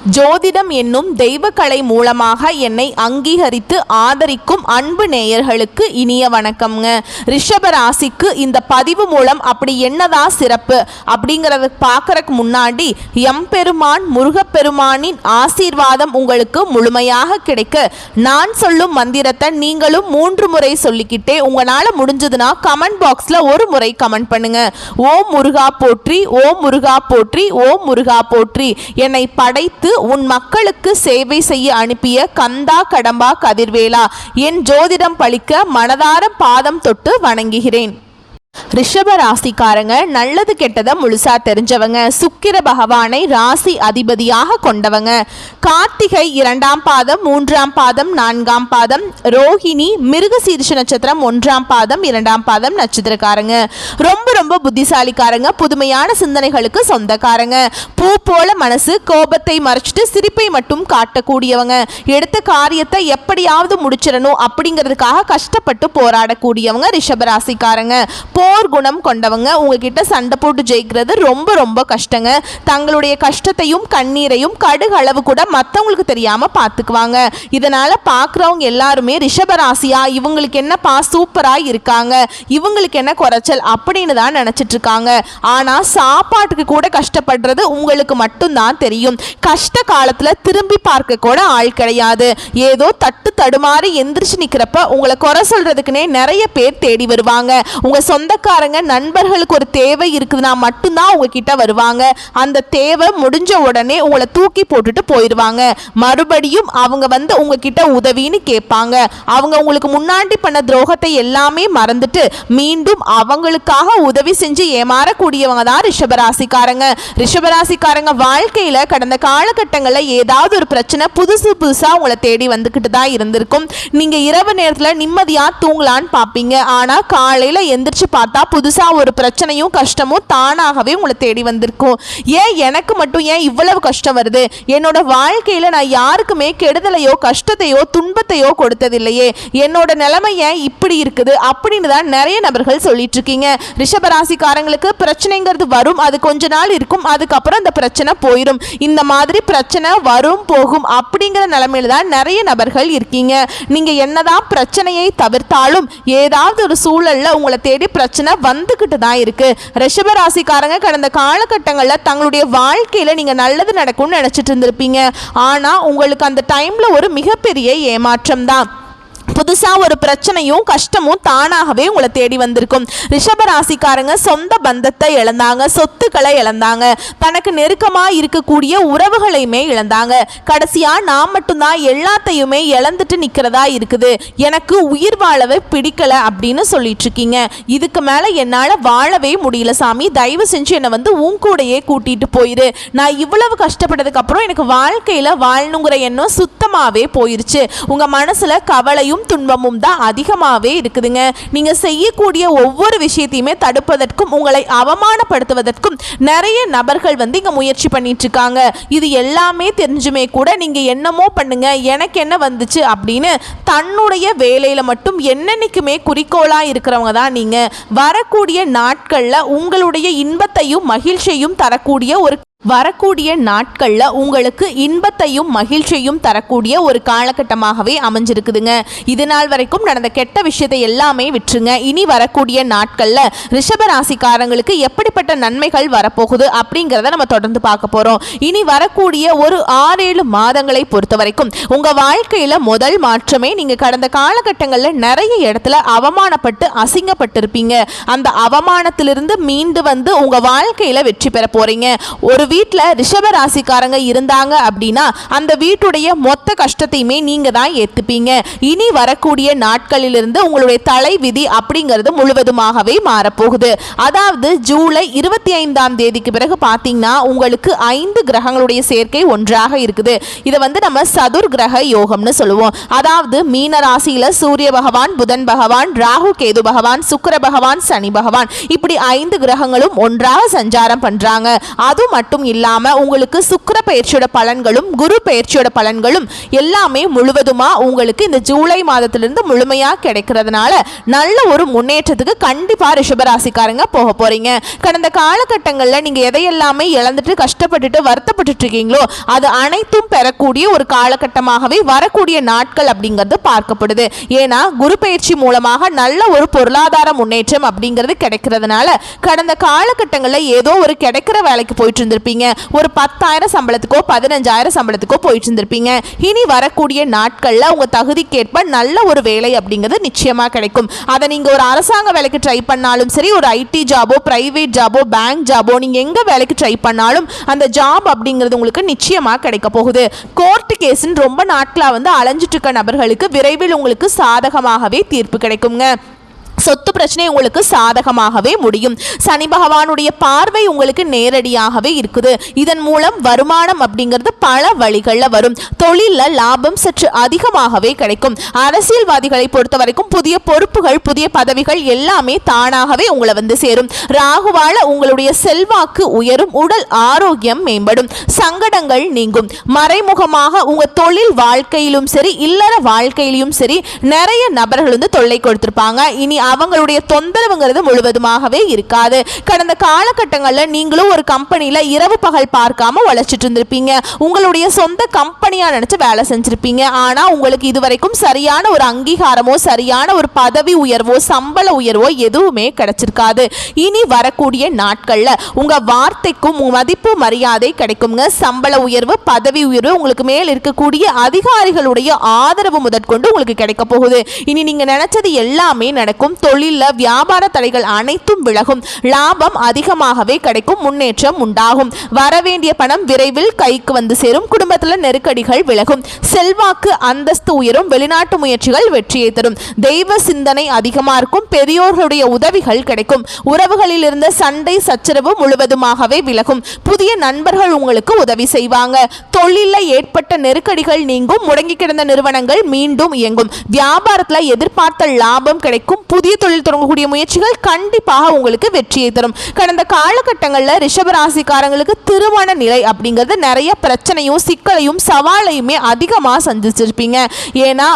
ஜோதிடம் என்னும் தெய்வக்கலை மூலமாக என்னை அங்கீகரித்து ஆதரிக்கும் அன்பு நேயர்களுக்கு இனிய வணக்கம்ங்க. ரிஷப ராசிக்கு இந்த பதிவு மூலம் அப்படி என்னதான் சிறப்பு அப்படிங்கிறத பார்க்கறதுக்கு முன்னாடி எம்பெருமான் முருகப்பெருமானின் ஆசீர்வாதம் உங்களுக்கு முழுமையாக கிடைக்க நான் சொல்லும் மந்திரத்தை நீங்களும் 3 முறை சொல்லிக்கிட்டே உங்களால் முடிஞ்சதுன்னா கமெண்ட் பாக்ஸில் ஒரு முறை கமெண்ட் பண்ணுங்க. ஓம் முருகா போற்றி, ஓம் முருகா போற்றி, ஓம் முருகா போற்றி. என்னை படைத்து உன் மக்களுக்கு சேவை செய்ய அனுப்பிய கந்தா கடம்பா கதிர்வேலா, என் ஜோதிடம் பழிக்க மனதார பாதம் தொட்டு வணங்குகிறேன். ரிஷப ராசிக்காரங்க நல்லது கெட்டதை முழுசா தெரிஞ்சவங்க. சுக்கிர பகவானை ராசி அதிபதியாக கொண்டவங்க. கார்த்திகை 2ஆம் பாதம் 3ஆம் பாதம் 4ஆம் பாதம், ரோஹிணி மிருகசீரிஷ நட்சத்திரம் 1ஆம் பாதம் 2ஆம் பாதம் நட்சத்திரக்காரங்க. ரொம்ப புத்திசாலிக்காரங்க, புதுமையான சிந்தனைகளுக்கு சொந்தக்காரங்க. பூ போல மனசு, கோபத்தை மறைச்சிட்டு சிரிப்பை மட்டும் காட்டக்கூடியவங்க. எடுத்த காரியத்தை எப்படியாவது முடிச்சிடணும் அப்படிங்கிறதுக்காக கஷ்டப்பட்டு போராடக்கூடியவங்க ரிஷபராசிக்காரங்க. போர் குணம் கொண்டவங்க. உங்ககிட்ட சண்டை போட்டு ஜெயிக்கிறது ரொம்ப கஷ்டங்க. தங்களுடைய கஷ்டத்தையும் கண்ணீரையும் கடுகளவு கூட மற்றவங்களுக்கு தெரியாம பார்த்துக்குவாங்க. இதனால பார்க்குறவங்க எல்லாருமே ரிஷபராசியா, இவங்களுக்கு என்னப்பா சூப்பரா இருக்காங்க, இவங்களுக்கு என்ன குறைச்சல் அப்படின்னு தான் நினைச்சிட்டு இருக்காங்க. ஆனா சாப்பாட்டுக்கு கூட கஷ்டப்படுறது உங்களுக்கு மட்டும்தான் தெரியும். கஷ்ட காலத்துல திரும்பி பார்க்க கூட ஆள் கிடையாது. ஏதோ தட்டு தடுமாறி எந்திரிச்சு நிக்கிறப்ப உங்களை குறை சொல்றதுக்குன்னே நிறைய பேர் தேடி வருவாங்க. உங்க சொந்தக்காரங்க நண்பர்களுக்கு ஒரு தேவை இருக்குதுன்னா மட்டும்தான் உங்ககிட்ட வருவாங்க. அந்த தேவை முடிஞ்ச உடனே உங்களை தூக்கி போட்டுட்டு போயிடுவாங்க. மறுபடியும் அவங்க வந்து உங்ககிட்ட உதவின்னு கேட்பாங்க. அவங்க உங்களுக்கு முன்னாடி பண்ண துரோகத்தை எல்லாமே மறந்துட்டு மீண்டும் அவங்களுக்காக உதவி செஞ்சு ஏமாறக்கூடியவங்க தான் ரிஷபராசிக்காரங்க. ரிஷபராசிக்காரங்க வாழ்க்கையில கடந்த காலகட்டங்களில் ஏதாவது ஒரு பிரச்சனை புதுசா உங்களை தேடி வந்துகிட்டு தான் இருந்திருக்கும். நீங்க இரவு நேரத்தில் நிம்மதியா தூங்கலான்னு பார்ப்பீங்க. ஆனா காலையில எந்திரிச்சு பார்த்தா புதுசா ஒரு பிரச்சனையும் கஷ்டமும் தானாகவே உங்களை தேடி வந்திருக்கும். ஏன் எனக்கு மட்டும் ஏன் இவ்வளவு கஷ்டம் வருது, என்னோட வாழ்க்கையில நான் யாருக்குமே கெடுதலையோ கஷ்டத்தையோ துன்பத்தையோ கொடுத்ததில்லையே, என்னோட நிலைமை ஏன் இப்படி இருக்குது அப்படின்னு தான் நிறைய நபர்கள் சொல்லிட்டு இருக்கீங்க. ரிஷபராசிக்காரங்களுக்கு பிரச்சனைங்கிறது வரும், அது கொஞ்ச நாள் இருக்கும், அதுக்கப்புறம் அந்த பிரச்சனை போயிடும். இந்த மாதிரி பிரச்சனை வரும் போகும் அப்படிங்கிற நிலைமையில தான் நிறைய நபர்கள் இருக்கீங்க. நீங்க என்னதான் பிரச்சனையை தவிர்த்தாலும் ஏதாவது ஒரு சூழல்ல உங்களை தேடி பிரச்சனை வந்துகிட்டு தான் இருக்கு. ரிஷபராசிக்காரங்க கடந்த காலகட்டங்களில் தங்களுடைய வாழ்க்கையில நீங்க நல்லது நடக்கும்னு நினைச்சிட்டு இருந்திருப்பீங்க. ஆனா உங்களுக்கு அந்த டைம்ல ஒரு மிகப்பெரிய ஏமாற்றம் தான். புதுசா ஒரு பிரச்சனையும் கஷ்டமும் தானாகவே உங்களை தேடி வந்திருக்கும். ரிஷபராசிக்காரங்க சொந்த பந்தத்தை இழந்தாங்க, சொத்துக்களை இழந்தாங்க, தனக்கு நெருக்கமா இருக்கக்கூடிய உறவுகளையுமே இழந்தாங்க. கடைசியா நான் மட்டும்தான் எல்லாத்தையுமே இழந்துட்டு நிக்கிறதா இருக்குது, எனக்கு உயிர் வாழவே பிடிக்கல அப்படின்னு சொல்லிட்டு இருக்கீங்க. இதுக்கு மேல என்னால வாழவே முடியல சாமி, தயவு செஞ்சு என்னை வந்து உன் கூடையே கூட்டிட்டு போயிரு. நான் இவ்வளவு கஷ்டப்பட்டதுக்கு அப்புறம் எனக்கு வாழ்க்கையில வாழணுங்கிற எண்ணம் சுத்தமாவே போயிருச்சு. உங்க மனசுல கவலையும் துன்பமும் தான் அதிகமாகவே இருக்குதுங்க. நீங்க செய்யக்கூடிய ஒவ்வொரு விஷயத்தையுமே தடுப்பதற்கும் உங்களை அவமானப்படுத்துவதற்கும் நிறைய நபர்கள் வந்து இங்க முயற்சி பண்ணிட்டு இருக்காங்க. இது எல்லாமே தெரிஞ்சுமே கூட நீங்க என்னமோ பண்ணுங்க, எனக்கு என்ன வந்துச்சு அப்படின்னு தன்னுடைய வேலையில மட்டும் என்னன்னைக்குமே குறிக்கோளா இருக்கிறவங்க தான் நீங்க. வரக்கூடிய நாட்கள்ல உங்களுடைய இன்பத்தையும் மகிழ்ச்சியையும் தரக்கூடிய உங்களுக்கு இன்பத்தையும் மகிழ்ச்சியையும் தரக்கூடிய ஒரு காலகட்டமாகவே அமைஞ்சிருக்குதுங்க. இது நாள் வரைக்கும் நடந்த கெட்ட விஷயத்தை எல்லாமே விட்டுருங்க. இனி வரக்கூடிய நாட்கள்ல ரிஷபராசிக்காரங்களுக்கு எப்படிப்பட்ட நன்மைகள் வரப்போகுது அப்படிங்கிறத நம்ம தொடர்ந்து பார்க்க போறோம். இனி வரக்கூடிய ஒரு 6-7 மாதங்களை பொறுத்த வரைக்கும் உங்க வாழ்க்கையில முதல் மாற்றமே, நீங்க கடந்த காலகட்டங்களில் நிறைய இடத்துல அவமானப்பட்டு அசிங்கப்பட்டிருப்பீங்க. அந்த அவமானத்திலிருந்து மீண்டு வந்து உங்க வாழ்க்கையில வெற்றி பெற போறீங்க. ஒரு வீட்டில் ரிஷபராசிக்காரங்க இருந்தாங்க அப்படின்னா அந்த வீட்டுடைய மொத்த கஷ்டத்தையுமே நீங்க தான் ஏத்துப்பீங்க. இனி வரக்கூடிய நாட்களிலிருந்து உங்களுடைய தலை விதி அப்படிங்கிறது முழுவதுமாகவே மாறப்போகுது. அதாவது ஜூலை 25ஆம் தேதிக்கு பிறகு பார்த்தீங்கன்னா உங்களுக்கு 5 கிரகங்களுடைய சேர்க்கை ஒன்றாக இருக்குது. இதை வந்து நம்ம சதுர் கிரக யோகம்னு சொல்லுவோம். அதாவது மீன ராசியில சூரிய பகவான், புதன் பகவான், ராகு கேது பகவான், சுக்கிர பகவான், சனி பகவான், இப்படி 5 கிரகங்களும் ஒன்றாக சஞ்சாரம் பண்றாங்க. அது மட்டும் மட்டும் இல்லாமல் உங்களுக்கு சுக்கிர பயிற்சியோட பலன்களும் குரு பயிற்சியோட பலன்களும் எல்லாமே முழுவதுமா உங்களுக்கு இந்த ஜூலை மாதத்திலிருந்து முழுமையாக கிடைக்கிறதுனால நல்ல ஒரு முன்னேற்றத்துக்கு கண்டிப்பாக ரிஷபராசிக்காரங்க போக போறீங்க. கடந்த காலகட்டங்களில் நீங்கள் எதையெல்லாமே இழந்துட்டு கஷ்டப்பட்டுட்டு வருத்தப்பட்டு இருக்கீங்களோ அது அனைத்தும் பெறக்கூடிய ஒரு காலகட்டமாகவே வரக்கூடிய நாட்கள் அப்படிங்கிறது பார்க்கப்படுது. ஏன்னா குரு பயிற்சி மூலமாக நல்ல ஒரு பொருளாதார முன்னேற்றம் அப்படிங்கிறது கிடைக்கிறதுனால கடந்த காலகட்டங்களில் ஏதோ ஒரு கிடைக்கிற வேலைக்கு போயிட்டு இருந்திருப்பீங்க, ஒரு 10,000 சம்பளத்துக்கோ 15,000 சம்பளத்துக்கோ போயிட்டு இருந்திருப்பீங்க. இனி வரக்கூடிய நாட்களில் உங்க தகுதிக்கேற்ப நல்ல ஒரு வேலை அப்படிங்கிறது நிச்சயமா கிடைக்கும். அதை நீங்க ஒரு அரசாங்க வேலைக்கு ட்ரை பண்ணாலும் சரி, ஒரு ஐடி ஜாபோ, பிரைவேட் ஜாபோ, பேங்க் ஜாபோ, நீங்க எங்க வேலைக்கு ட்ரை பண்ணாலும் அந்த ஜாப் அப்படிங்கிறது உங்களுக்கு நிச்சயமா கிடைக்க போகுது. கோர்ட் கேஸ்ன்னு ரொம்ப நாட்களா அலைஞ்சிட்டு இருக்க நபர்களுக்கு விரைவில் உங்களுக்கு சாதகமாகவே தீர்ப்பு கிடைக்குங்க. சொத்து பிரச்சனை உங்களுக்கு சாதகமாகவே முடியும். சனி பகவானுடைய பார்வை உங்களுக்கு நேரடியாகவே இருக்குது. இதன் மூலம் வருமானம் அப்படிங்கிறது பல வழிகளில் வரும். தொழிலில் லாபம் சற்று அதிகமாகவே கிடைக்கும். அரசியல்வாதிகளை பொறுத்த வரைக்கும் புதிய பொறுப்புகள், புதிய பதவிகள் எல்லாமே தானாகவே உங்களை சேரும். ராகுவால உங்களுடைய செல்வாக்கு உயரும், உடல் ஆரோக்கியம் மேம்படும், சங்கடங்கள் நீங்கும். மறைமுகமாக உங்க தொழில் வாழ்க்கையிலும் சரி, இல்லற வாழ்க்கையிலும் சரி நிறைய நபர்கள் தொல்லை கொடுத்திருப்பாங்க. இனி அவங்களுடைய தொந்தரவுங்கிறது முழுவதுமாகவே இருக்காது. கடந்த காலகட்டங்களில் நீங்களும் ஒரு கம்பெனியில் இரவு பகல் பார்க்காம உழைச்சிட்டு இருந்திருப்பீங்க. உங்களுடைய சொந்த கம்பெனியா நினைச்சு வேலை செஞ்சிருப்பீங்க. ஆனா உங்களுக்கு இதுவரைக்கும் சரியான ஒரு அங்கீகாரமோ, சரியான ஒரு பதவி உயர்வோ, சம்பள உயர்வோ எதுவுமே கிடைச்சிருக்காது. இனி வரக்கூடிய நாட்கள்ல உங்க வார்த்தைக்கும் மதிப்பு மரியாதை கிடைக்குங்க. சம்பள உயர்வு, பதவி உயர்வு, உங்களுக்கு மேல் இருக்கக்கூடிய அதிகாரிகளுடைய ஆதரவு முதற்கொண்டு உங்களுக்கு கிடைக்க போகுது. இனி நீங்க நினைச்சது எல்லாமே நடக்கும். தொழிலில் வியாபார தடைகள் அனைத்தும் விலகும். லாபம் அதிகமாகவே கிடைக்கும். முன்னேற்றம் உண்டாகும். வரவேண்டிய பணம் விரைவில் கைக்கு சேரும். குடும்பத்தில் நெருக்கடிகள் விலகும். செல்வாக்கு அந்தஸ்து உயரும். வெளிநாட்டு முயற்சிகள் வெற்றியை தரும். தெய்வ சிந்தனை அதிகமாக இருக்கும். பெரியோர்களுடைய உதவிகள் கிடைக்கும். உறவுகளில் இருந்த சண்டை சச்சரவு முழுவதுமாகவே விலகும். புதிய நண்பர்கள் உங்களுக்கு உதவி செய்வாங்க. தொழிலில் ஏற்பட்ட நெருக்கடிகள் நீங்கும். முடங்கி கிடந்த நிறுவனங்கள் மீண்டும் இயங்கும். வியாபாரத்தில் எதிர்பார்த்த லாபம் கிடைக்கும். புதிய தொழில் தொடங்கக்கூடிய முயற்சிகள் கண்டிப்பாக உங்களுக்கு வெற்றியை தரும். கடந்த காலகட்டங்களில் ரிஷபராசிக்காரங்களுக்கு திருமண நிலை அப்படிங்கிறது நிறைய பிரச்சனையும் சிக்கலையும் சவாலையுமே அதிகமாக சந்திச்சிருப்பீங்க. ஏன்னா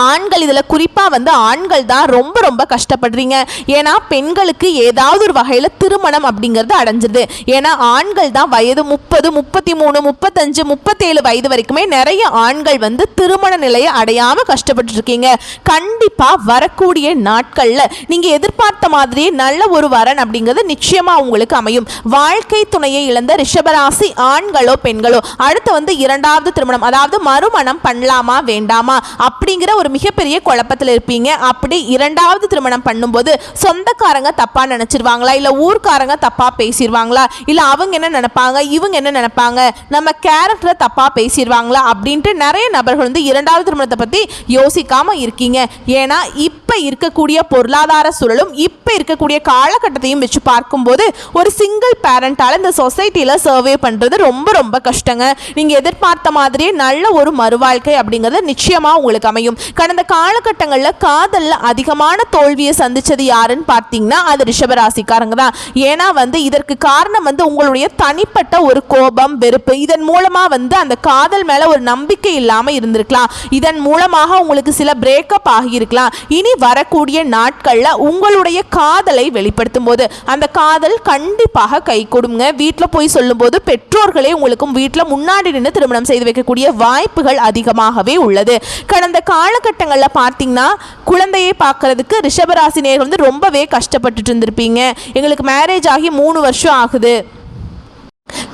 ஆண்கள் இதில் குறிப்பாக ஆண்கள் தான் ரொம்ப ரொம்ப கஷ்டப்படுறீங்க. ஏன்னா பெண்களுக்கு ஏதாவது ஒரு வகையில் திருமணம் அப்படிங்கிறது அடைஞ்சிருது. ஏன்னா ஆண்கள் தான் வயது 30, 33, 35, 37 வயது வரைக்குமே நிறைய ஆண்கள் திருமண நிலையை அடையாமல் கஷ்டப்பட்டு இருக்கீங்க. கண்டிப்பாக வரக்கூடிய நாட்களில் நீங்கள் எதிர்பார்த்த மாதிரியே நல்ல ஒரு வரன் அப்படிங்கிறது நிச்சயமாக உங்களுக்கு அமையும். வாழ்க்கை துணையை இழந்த ரிஷபராசி ஆண்களோ பெண்களோ அடுத்து இரண்டாவது திருமணம், அதாவது மறுமணம் பண்ணலாமா வேண்டாமா அப்படிங்கிற ஒரு மிகப்பெரிய குழப்பத்தில் இருப்பீங்க. அப்படி இரண்டாவது திருமணம் பண்ணும்போது சொந்தக்காரங்க தப்பா நினைச்சிருவாங்களா, இல்ல ஊர்க்காரங்க தப்பா பேசிடுவாங்களா, இல்ல அவங்க என்ன நினைப்பாங்க, இவங்க என்ன நினைப்பாங்க, நம்ம கேரக்டரை தப்பா பேசிடுவாங்களா அப்படின்ட்டு நிறைய நபர்கள் இரண்டாவது திருமணத்தை பத்தி யோசிக்காம இருக்கீங்க. ஏன்னா இப்ப இருக்கக்கூடிய பொருளாதார சூழலும் இப்ப இருக்கக்கூடிய காலகட்டத்தையும் வச்சு பார்க்கும்போது ஒரு சிங்கிள் பேரண்டால இந்த சொசைட்டில சர்வே பண்றது ரொம்ப ரொம்ப கஷ்டங்க. நீங்க எதிர்பார்த்த மாதிரியே நல்ல ஒரு மறுவாழ்க்கை அப்படிங்கிறது நிச்சயமா உங்களுக்கு அமையும். கடந்த காலகட்டங்களில் காதல்ல அதிகமான தோல்வியை சந்திச்சது யாருன்னு பார்த்தீங்கன்னா அது ரிஷபராசிக்காரங்க தான். ஏன்னா இதற்கு காரணம் உங்களுடைய தனிப்பட்ட ஒரு கோபம், வெறுப்பு. இதன் மூலமா அந்த காதல் மேல ஒரு நம்பிக்கை இல்லாம இருந்திருக்கலாம். இதன் மூலமாக உங்களுக்கு சில பிரேக்கப் ஆகியிருக்கலாம். இனி வரக்கூடிய நாட்கள்ல உங்களுடைய காதலை வெளிப்படுத்தும் போது அந்த காதல் கண்டிப்பாக கை கொடுங்க. வீட்டில் போய் சொல்லும் போது பெற்றோர்களே உங்களுக்கும் வீட்டில் முன்னாடி நின்று திருமணம் செய்து வைக்கக்கூடிய வாய்ப்புகள் அதிகமாகவே உள்ளது. கடந்த காலகட்டங்களில் பார்த்தீங்கன்னா குழந்தையை பார்க்கறதுக்கு ரிஷபராசி நேயர்கள் ரொம்பவே கஷ்டப்பட்டுட்டு இருந்திருப்பீங்க. எங்களுக்கு மேரேஜ் ஆகி 3 வருஷம் ஆகுது.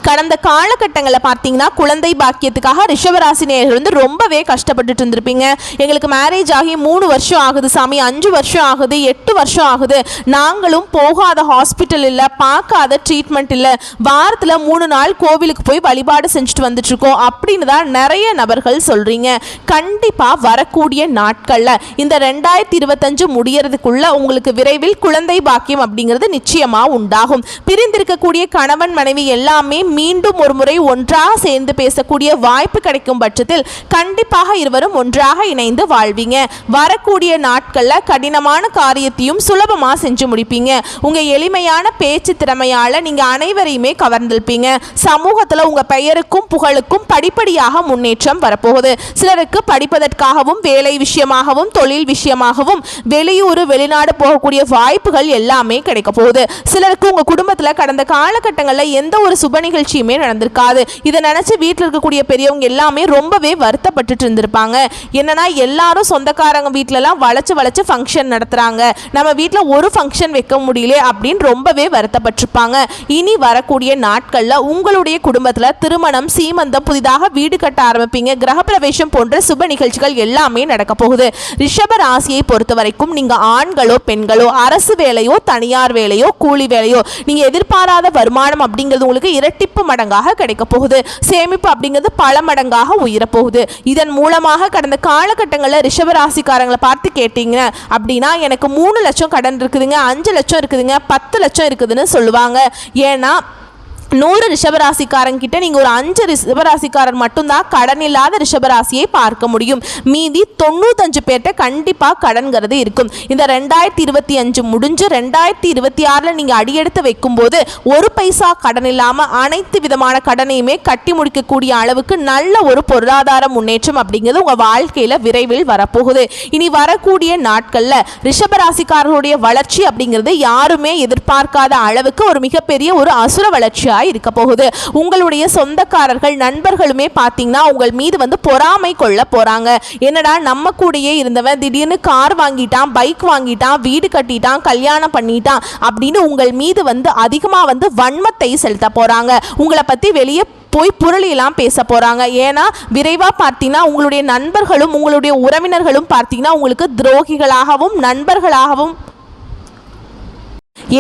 கடந்த காலகட்டங்களில் பார்த்தீங்கன்னா குழந்தை பாக்கியத்துக்காக ரிஷபராசி நேயர்கள் ரொம்பவே கஷ்டப்பட்டுட்டு இருந்திருப்பீங்க. எங்களுக்கு மேரேஜ் ஆகி 3 வருஷம் ஆகுது சாமி, 5 வருஷம் ஆகுது, 8 வருஷம் ஆகுது, நாங்களும் போகாத ஹாஸ்பிட்டல் இல்லை, பார்க்காத ட்ரீட்மெண்ட் இல்லை, வாரத்தில் 3 நாள் கோவிலுக்கு போய் வழிபாடு செஞ்சுட்டு வந்துட்டு இருக்கோம் அப்படின்னு தான் நிறைய நபர்கள் சொல்றீங்க. கண்டிப்பாக வரக்கூடிய நாட்களில் இந்த 2025 முடியறதுக்குள்ள உங்களுக்கு விரைவில் குழந்தை பாக்கியம் அப்படிங்கிறது நிச்சயமாக உண்டாகும். பிரிந்திருக்கக்கூடிய கணவன் மனைவி எல்லாமே மீண்டும் ஒரு முறை ஒன்றாக சேர்ந்து பேசக்கூடிய வாய்ப்பு கிடைக்கும் பட்சத்தில் கண்டிப்பாக இருவரும் ஒன்றாக இணைந்து வாழ்வீங்க. வரக்கூடிய நாட்கள்ல கடினமான காரியத்தையும் சுலபமா செஞ்சு முடிப்பீங்க. உங்க எளிமையான பேச்சு திறமையால நீங்க அனைவரையுமே கவர்ந்திருப்பீங்க. சமூகத்துல உங்க பெயருக்கும் புகழுக்கும் படிப்படியாக முன்னேற்றம் வரப்போகுது. சிலருக்கு படிப்பதற்காகவும் வேலை விஷயமாகவும் தொழில் விஷயமாகவும் வெளியூர் வெளிநாடு போகக்கூடிய வாய்ப்புகள் எல்லாமே கிடைக்க போகுது. சிலருக்கு உங்க குடும்பத்துல கடந்த காலகட்டங்களில் எந்த ஒரு சுப நிகழ்ச்சியுமே நடந்திருக்காது. இதை நினைச்சு வீட்டில் இருக்கக்கூடிய பெரியவங்க எல்லாமே ரொம்பவே வருத்தப்பட்டுட்டு இருந்திருப்பாங்க. என்னன்னா எல்லாரும் சொந்தக்காரங்க வீட்டிலலாம் வளைச்சு ஃபங்க்ஷன் நடத்துறாங்க, நம்ம வீட்டில் ஒரு ஃபங்க்ஷன் வைக்க முடியல அப்படின்னு ரொம்பவே வருத்தப்பட்டிருப்பாங்க. இனி வரக்கூடிய நாட்கள்ல உங்களுடைய குடும்பத்துல திருமணம், சீமந்தம், புதிதாக வீடு கட்ட ஆரம்பிப்பீங்க. கிரகப்பிரவேசம் போன்ற சுப நிகழ்ச்சிகள் எல்லாமே நடக்க போகுது. ரிஷப ராசியை பொறுத்த வரைக்கும் நீங்க ஆண்களோ பெண்களோ, அரசு வேலையோ தனியார் வேலையோ கூலி வேலையோ, நீங்க எதிர்பாராத வருமானம் அப்படிங்கிறது உங்களுக்கு இரட்டிப்பு மடங்காக கிடைக்க போகுது. சேமிப்பு அப்படிங்கிறது பல மடங்காக உயரப்போகுது. இதன் மூலமாக கடந்த காலகட்டங்களில் ரிஷபராசிக்காரங்களை பார்த்து கேட்டீங்க அப்படின்னா எனக்கு 3 லட்சம் கடன் இருக்குதுங்க, 5 லட்சம் இருக்குதுங்க, 10 லட்சம் இருக்குதுன்னு சொல்லுவாங்க. ஏன்னா 100 ரிஷபராசிக்காரங்கிட்ட நீங்கள் ஒரு 5 ரிஷபராசிக்காரர் மட்டும்தான் கடன் இல்லாத ரிஷபராசியை பார்க்க முடியும். மீதி 95 பேர்கிட்ட கண்டிப்பாக கடன்கிறது இருக்கும். இந்த 2025 முடிஞ்சு 2026 நீங்கள் அடியெடுத்து வைக்கும்போது ஒரு பைசா கடன் இல்லாமல் அனைத்து விதமான கடனையுமே கட்டி முடிக்கக்கூடிய அளவுக்கு நல்ல ஒரு பொருளாதார முன்னேற்றம் அப்படிங்கிறது உங்கள் வாழ்க்கையில் விரைவில் வரப்போகுது. இனி வரக்கூடிய நாட்களில் ரிஷபராசிக்காரர்களுடைய வளர்ச்சி அப்படிங்கிறது யாருமே எதிர்பார்க்காத அளவுக்கு ஒரு மிகப்பெரிய ஒரு அசுர வளர்ச்சியாக இருக்க போகுது. உங்களுடைய சொந்தக்காரர்கள் நண்பர்களுமே பார்த்தீங்கன்னா உங்கள் மீது வந்து பொறாமை கொள்ள போறாங்க. என்னடா நம்ம கூடயே இருந்தவன் திடீர்னு கார் வாங்கிட்டான், பைக் வாங்கிட்டான், வீடு கட்டிட்டான், கல்யாணம் பண்ணிட்டான் அப்படின்னு உங்கள் மீது வந்து அதிகமாக வந்து வன்மத்தை செலுத்த போறாங்க. உங்களை பத்தி வெளியே போய் புரளியெல்லாம் பேச போகிறாங்க. ஏன்னா விரைவாக பார்த்தீங்கன்னா உங்களுடைய நண்பர்களும் உங்களுடைய உறவினர்களும் பார்த்தீங்கன்னா உங்களுக்கு துரோகிகளாகவும் நண்பர்களாகவும்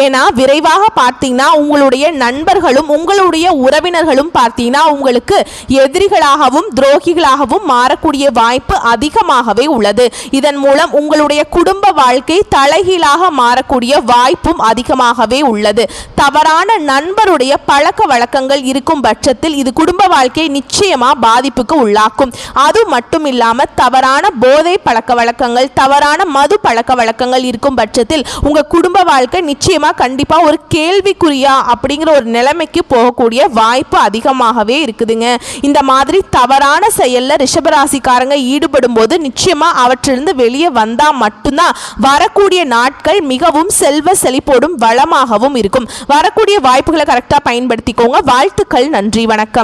ஏன்னா விரைவாக பார்த்தீங்கன்னா உங்களுடைய நண்பர்களும் உங்களுடைய உறவினர்களும் பார்த்தீங்கன்னா உங்களுக்கு எதிரிகளாகவும் துரோகிகளாகவும் மாறக்கூடிய வாய்ப்பு அதிகமாகவே உள்ளது. இதன் மூலம் உங்களுடைய குடும்ப வாழ்க்கை தலைகீழாக மாறக்கூடிய வாய்ப்பும் அதிகமாகவே உள்ளது. தவறான நண்பருடைய பழக்க வழக்கங்கள் இருக்கும் பட்சத்தில் இது குடும்ப வாழ்க்கையை நிச்சயமாக பாதிப்புக்கு உள்ளாக்கும். அது மட்டும் இல்லாமல் தவறான போதை பழக்க வழக்கங்கள், தவறான மது பழக்க வழக்கங்கள் இருக்கும் பட்சத்தில் உங்கள் குடும்ப வாழ்க்கை நிச்சயமாக கண்டிப்பா ஒரு கேள்விக்குறியா அப்படிங்கிற ஒரு நிலைமைக்கு போகக்கூடிய வாய்ப்பு அதிகமாகவே இருக்குதுங்க. இந்த மாதிரி தவறான செயல்ல ரிஷபராசிக்காரங்க ஈடுபடும் போது நிச்சயமா அவற்றிலிருந்து வெளியே வந்தா மட்டும்தான் வரக்கூடிய நாட்கள் மிகவும் செல்வ செழிப்போடும் வளமாகவும் இருக்கும். வரக்கூடிய வாய்ப்புகளை கரெக்டா பயன்படுத்திக்கோங்க. வாழ்த்துக்கள். நன்றி. வணக்கம்.